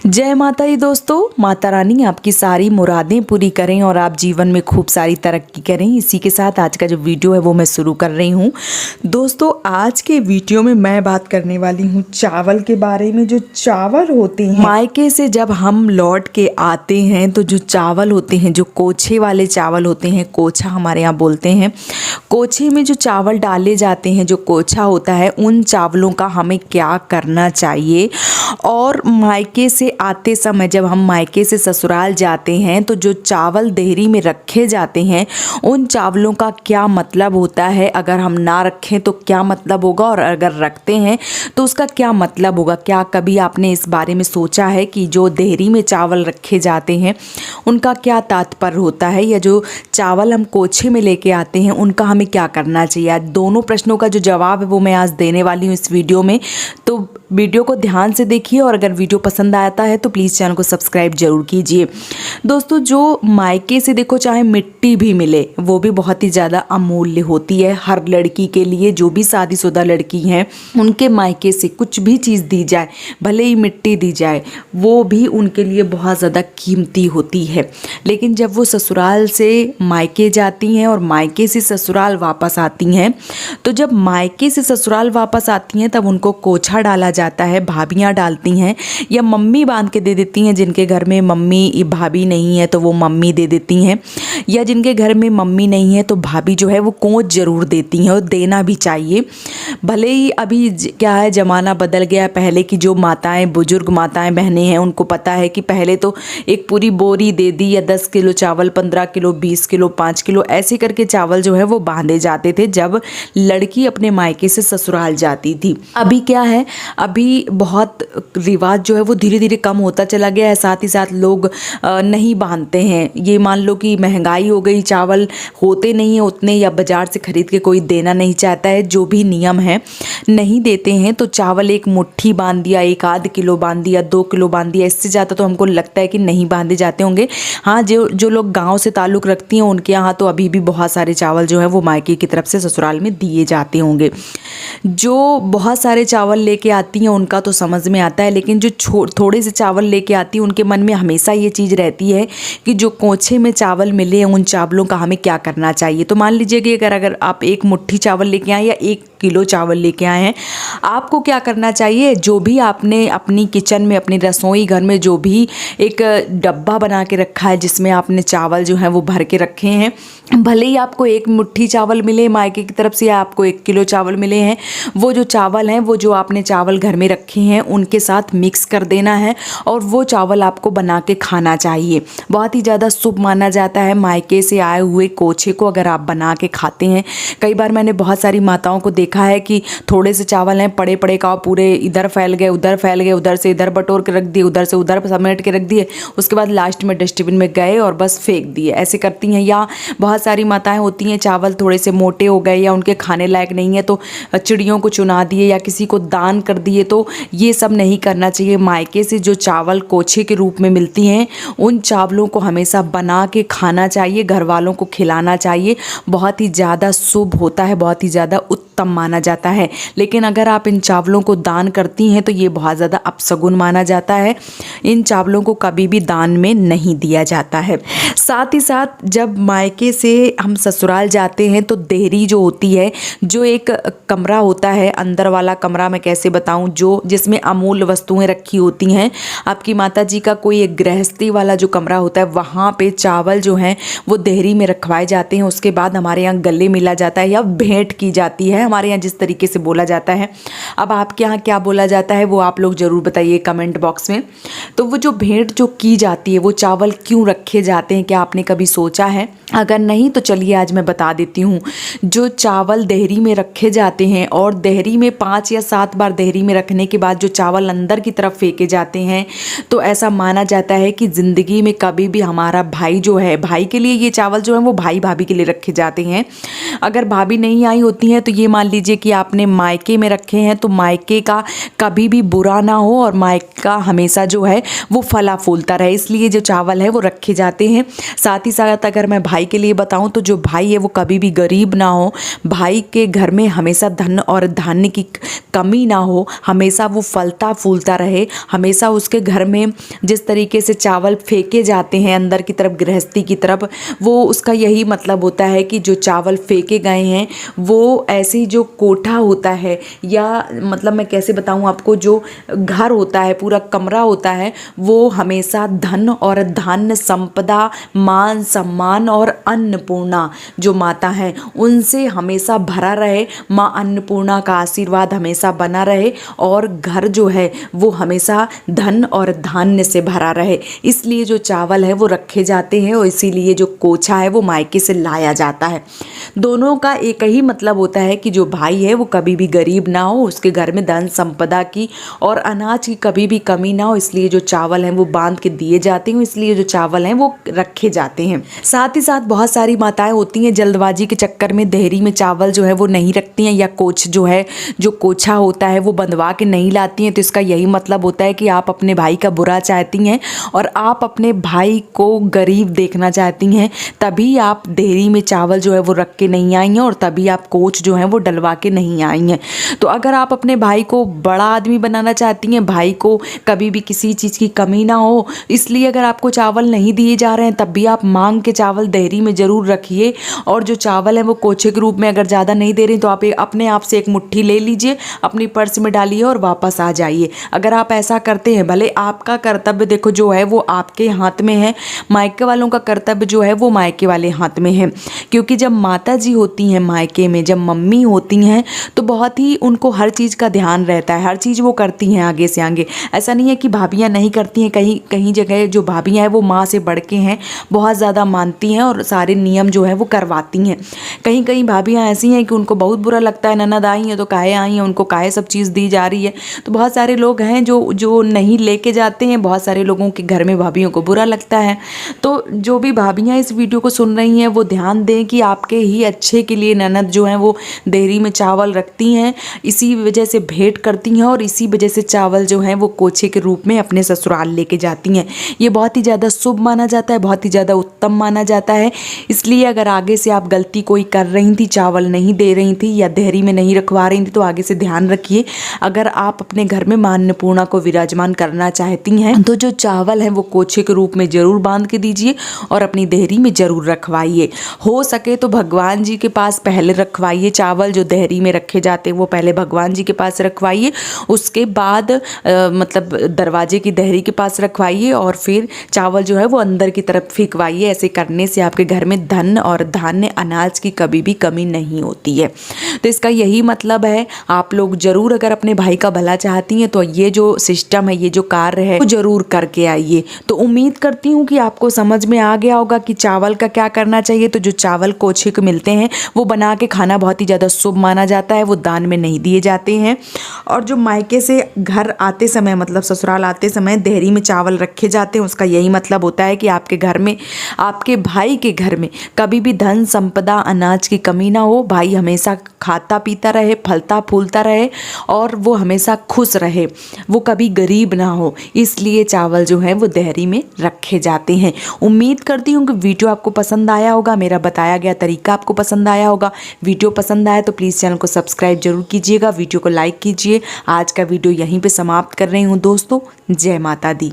जय माता दी दोस्तों। माता रानी आपकी सारी मुरादें पूरी करें और आप जीवन में खूब सारी तरक्की करें। इसी के साथ आज का जो वीडियो है वो मैं शुरू कर रही हूँ। दोस्तों आज के वीडियो में मैं बात करने वाली हूँ चावल के बारे में। जो चावल होते हैं मायके से जब हम लौट के आते हैं तो जो चावल होते हैं, जो कोछे वाले चावल होते हैं, कोछा हमारे यहाँ बोलते हैं, कोछे में जो चावल डाले जाते हैं, जो कोछा होता है, उन चावलों का हमें क्या करना चाहिए। और मायके से आते समय जब हम मायके से ससुराल जाते हैं तो जो चावल देहरी में रखे जाते हैं उन चावलों का क्या मतलब होता है। अगर हम ना रखें तो क्या मतलब होगा, और अगर रखते हैं तो उसका क्या मतलब होगा। क्या कभी आपने इस बारे में सोचा है कि जो देहरी में चावल रखे जाते हैं उनका क्या तात्पर्य होता है, या जो चावल हम कोछे में लेके आते हैं उनका हमें क्या करना चाहिए। आज दोनों प्रश्नों का जो जवाब है वो मैं आज देने वाली हूँ इस वीडियो में। तो वीडियो को ध्यान से देखिए और अगर वीडियो पसंद आता है तो प्लीज़ चैनल को सब्सक्राइब जरूर कीजिए। दोस्तों जो मायके से देखो चाहे मिट्टी भी मिले वो भी बहुत ही ज़्यादा अमूल्य होती है हर लड़की के लिए। जो भी शादीशुदा लड़की हैं उनके मायके से कुछ भी चीज़ दी जाए, भले ही मिट्टी दी जाए, वो भी उनके लिए बहुत ज़्यादा कीमती होती है। लेकिन जब वो ससुराल से मायके जाती हैं और मायके से ससुराल वापस आती हैं तो जब मायके से ससुराल वापस आती हैं तब उनको कोछा डाला जाता है। भाभियाँ डालती हैं या मम्मी बांध के दे देती हैं। जिनके घर में मम्मी भाभी नहीं है तो वो मम्मी दे देती हैं, या जिनके घर में मम्मी नहीं है तो भाभी जो है वो कोंच ज़रूर देती हैं, और देना भी चाहिए। भले ही अभी क्या है, ज़माना बदल गया। पहले की जो माताएं, बुजुर्ग माताएं, बहनें हैं उनको पता है कि पहले तो एक पूरी बोरी दे दी, या 10 किलो चावल, 15 किलो, 20 किलो, 5 किलो ऐसे करके चावल जो है वो बांधे जाते थे जब लड़की अपने मायके से ससुराल जाती थी। अभी क्या है, अभी बहुत रिवाज जो है वो धीरे धीरे कम होता चला गया है। साथ ही साथ लोग नहीं बांधते हैं। ये मान लो कि महंगाई हो गई, चावल होते नहीं है उतने, या बाजार से खरीद के कोई देना नहीं चाहता है। जो भी नियम है नहीं देते हैं तो चावल एक मुट्ठी बांध दिया, 1 आध किलो बांध दिया, 2 किलो बांध दिया, इससे ज़्यादा तो हमको लगता है कि नहीं बांधे जाते होंगे। हाँ, जो लोग गाँव से ताल्लुक़ रखती हैं उनके यहाँ तो अभी भी बहुत सारे चावल जो है वो मायके की तरफ से ससुराल में दिए जाते होंगे। जो बहुत सारे चावल लेके आती हैं उनका तो समझ में आता है, लेकिन जो थोड़े से चावल लेके आती है उनके मन में हमेशा ये चीज़ रहती है कि जो कोछे में चावल मिले उन चावलों का हमें क्या करना चाहिए। तो मान लीजिए कि अगर आप 1 मुट्ठी चावल लेके आए या 1 किलो चावल लेके आए हैं, आपको क्या करना चाहिए। जो भी आपने अपनी किचन में, अपनी रसोई घर में जो भी एक डब्बा बना के रखा है जिसमें आपने चावल जो है वो भर के रखे हैं, भले ही आपको 1 मुट्ठी चावल मिले मायके की तरफ से या आपको 1 किलो चावल मिले हैं, वो जो चावल हैं, वो जो आपने चावल घर में रखे हैं उनके साथ मिक्स कर देना है और वो चावल आपको बना के खाना चाहिए। बहुत ही ज़्यादा शुभ माना जाता है मायके से आए हुए कोछे को अगर आप बना के खाते हैं। कई बार मैंने बहुत सारी माताओं को देखा है कि थोड़े से चावल हैं, पड़े पड़े का पूरे इधर फैल गए, उधर फैल गए, उधर से इधर बटोर के रख दिए, उधर से उधर समेट के रख दिए, उसके बाद लास्ट में डस्टबिन में गए और बस फेंक दिए, ऐसे करती हैं। या बहुत सारी माताएं होती हैं चावल थोड़े से मोटे हो गए या उनके खाने लायक नहीं है तो चिड़ियों को चुना दिए या किसी को दान कर दिए। तो ये सब नहीं करना चाहिए। मायके से जो चावल कोछे के रूप में मिलती हैं उन चावलों को हमेशा बना के खाना चाहिए, घर वालों को खिलाना चाहिए। बहुत ही ज़्यादा शुभ होता है, बहुत ही ज़्यादा उत्तम माना जाता है। लेकिन अगर आप इन चावलों को दान करती हैं तो ये बहुत ज़्यादा अपशगुन माना जाता है। इन चावलों को कभी भी दान में नहीं दिया जाता है। साथ ही साथ जब मायके से हम ससुराल जाते हैं तो देहरी जो होती है, जो एक कमरा होता है, अंदर वाला कमरा मैं कैसे बताऊं, जो जिसमें अमूल्य वस्तुएं रखी होती हैं, आपकी माता जी का कोई एक गृहस्थी वाला जो कमरा होता है, वहाँ पे चावल जो हैं वो देहरी में रखवाए जाते हैं। उसके बाद हमारे यहाँ गले मिला जाता है या भेंट की जाती है, हमारे यहाँ जिस तरीके से बोला जाता है। अब आपके यहाँ क्या बोला जाता है वो आप लोग ज़रूर बताइए कमेंट बॉक्स में। तो वो जो भेंट जो की जाती है वो चावल क्यों रखे जाते हैं, क्या आपने कभी सोचा है? अगर नहीं तो चलिए आज मैं बता देती हूँ। जो चावल देहरी में रखे जाते हैं और देहरी में 5 या 7 बार देहरी में रखने के बाद जो चावल अंदर की तरफ फेंके जाते हैं, तो ऐसा माना जाता है कि ज़िंदगी में कभी भी हमारा भाई जो है, भाई के लिए ये चावल जो है वो भाई भाभी के लिए रखे जाते हैं। अगर भाभी नहीं आई होती हैं तो ये मान लीजिए कि आपने मायके में रखे हैं तो मायके का कभी भी बुरा ना हो और मायका हमेशा जो है वो फला फूलता रहे, इसलिए जो चावल है वो रखे जाते हैं। साथ ही साथ अगर मैं भाई के लिए बताऊं तो जो भाई है वो कभी भी गरीब ना हो, भाई के घर में हमेशा धन और धान्य की कमी ना हो, हमेशा वो फलता फूलता रहे, हमेशा उसके घर में जिस तरीके से चावल फेंके जाते हैं अंदर की तरफ गृहस्थी की तरफ, वो उसका यही मतलब होता है कि जो चावल फेंके गए हैं वो ऐसी जो कोठा होता है, या मतलब मैं कैसे बताऊं आपको, जो घर होता है, पूरा कमरा होता है, वो हमेशा धन और धान्य, संपदा, मान सम्मान और अन्नपूर्णा जो माता है उनसे हमेशा भरा रहे। माँ अन्नपूर्णा का आशीर्वाद हमेशा बना रहे और घर जो है वो हमेशा धन और धान्य से भरा रहे। इसलिए जो चावल है वो रखे जाते हैं और इसीलिए जो कोछा है वो मायके से लाया जाता है। दोनों का एक ही मतलब होता है कि जो भाई है वो कभी भी गरीब ना हो, उसके घर में धन संपदा की और अनाज की कभी भी कमी ना हो, इसलिए जो चावल हैं वो बांध के दिए जाते हैं, इसलिए जो चावल हैं वो रखे जाते हैं। साथ ही साथ बहुत सारी माताएं होती हैं जल्दबाजी के चक्कर में देहरी में चावल जो है वो नहीं रखती हैं, या कोच जो है, जो कोछा होता है वो बंधवा के नहीं लाती हैं। तो इसका यही मतलब होता है कि आप अपने भाई का बुरा चाहती हैं और आप अपने भाई को गरीब देखना चाहती हैं, तभी आप देहरी में चावल जो है वो रख के नहीं आई हैं और तभी आप कोच जो है वो डलवा के नहीं आई हैं। तो अगर आप अपने भाई को बड़ा आदमी बनाना चाहती हैं, भाई को कभी भी किसी चीज़ की कमी ना हो, इसलिए अगर आपको चावल नहीं दिए जा रहे हैं तब भी आप मांग के चावल देहरी में ज़रूर रखिए। और जो चावल है वो कोछे के रूप में अगर ज़्यादा नहीं दे रहे हैं तो आप अपने आप से एक मुट्ठी ले लीजिए, अपनी पर्स में डालिए और वापस आ जाइए। अगर आप ऐसा करते हैं, भले आपका कर्तव्य देखो जो है वो आपके हाथ में है, मायके वालों का कर्तव्य जो है वो मायके वाले हाथ में है। क्योंकि जब माता जी होती हैं मायके में, जब मम्मी होती हैं तो बहुत ही उनको हर चीज़ का ध्यान रहता है, हर चीज़ वो करती हैं आगे से आगे। ऐसा नहीं है कि भाभियाँ नहीं करती हैं, कहीं कहीं जगह जो भाभियाँ हैं वो माँ से बढ़ के हैं, बहुत ज़्यादा मानती हैं और सारे नियम जो है वो करवाती हैं। कहीं कहीं भाभियाँ ऐसी हैं कि उनको बहुत बुरा लगता है, ननद आई हैं तो काहे आई हैं, उनको काहे सब चीज़ दी जा रही है। तो बहुत सारे लोग हैं जो नहीं लेके जाते हैं, बहुत सारे लोगों के घर में भाभियों को बुरा लगता है। तो जो भी भाभियाँ इस वीडियो को सुन रही हैं वो ध्यान दें कि आपके ही अच्छे के लिए ननद जो हैं वो देहरी में चावल रखती हैं, इसी वजह से भेंट करती हैं और इसी वजह से चावल जो हैं वो कोछे के रूप में अपने ससुराल लेके जाती हैं। ये बहुत ही ज़्यादा शुभ माना जाता है, बहुत ही ज़्यादा उत्तम माना जाता है। इसलिए अगर आगे से आप गलती कोई कर रही थी, चावल नहीं दे रही थी या देहरी में नहीं रखवा रही थी, तो आगे से ध्यान रखिए। अगर आप अपने घर में माँ अन्नपूर्णा को विराजमान करना चाहती हैं तो जो चावल है वो कोछे के रूप में ज़रूर बांध के दीजिए और अपनी देहरी में ज़रूर रखवाइए। हो सके तो भगवान जी के पास पहले रखवाइए चावल, जो देहरी में रखे जाते हैं वो पहले भगवान जी के पास रखवाइए, उसके बाद मतलब दरवाजे की देहरी के पास रखवाइए और फिर चावल जो है वो अंदर की तरफ फेंकवाइए। ऐसे करने से आपके घर में धन और धान्य, अनाज की कभी भी कमी नहीं होती है। तो इसका यही मतलब है, आप लोग ज़रूर अगर अपने भाई का भला चाहती हैं तो ये जो सिस्टम है, ये जो कार्य है वो ज़रूर करके आइए। तो उम्मीद करती हूँ कि आपको समझ में आ गया होगा कि चावल का क्या करना चाहिए। तो जो चावल कोछे को मिलते हैं वो बना के खाना बहुत ही ज़्यादा शुभ माना जाता है, वो दान में नहीं दिए जाते हैं। और जो मायके से घर आते समय, मतलब ससुराल आते समय देहरी में चावल रखे जाते हैं, उसका यही मतलब होता है कि आपके घर में, आपके भाई के घर में कभी भी धन संपदा, अनाज की कमी ना हो, भाई हमेशा खाता पीता रहे, फलता फूलता रहे और वो हमेशा खुश रहे, वो कभी गरीब ना हो। इसलिए चावल जो है वो देहरी में रखे जाते हैं। उम्मीद करती हूँ कि वीडियो आपको पसंद आया होगा, मेरा बताया गया तरीका आपको पसंद आया होगा। वीडियो पसंद आया तो प्लीज़ चैनल को सब्सक्राइब जरूर कीजिएगा, वीडियो को लाइक कीजिए। आज का वीडियो यहीं पे समाप्त कर रही हूँ दोस्तों। जय माता दी।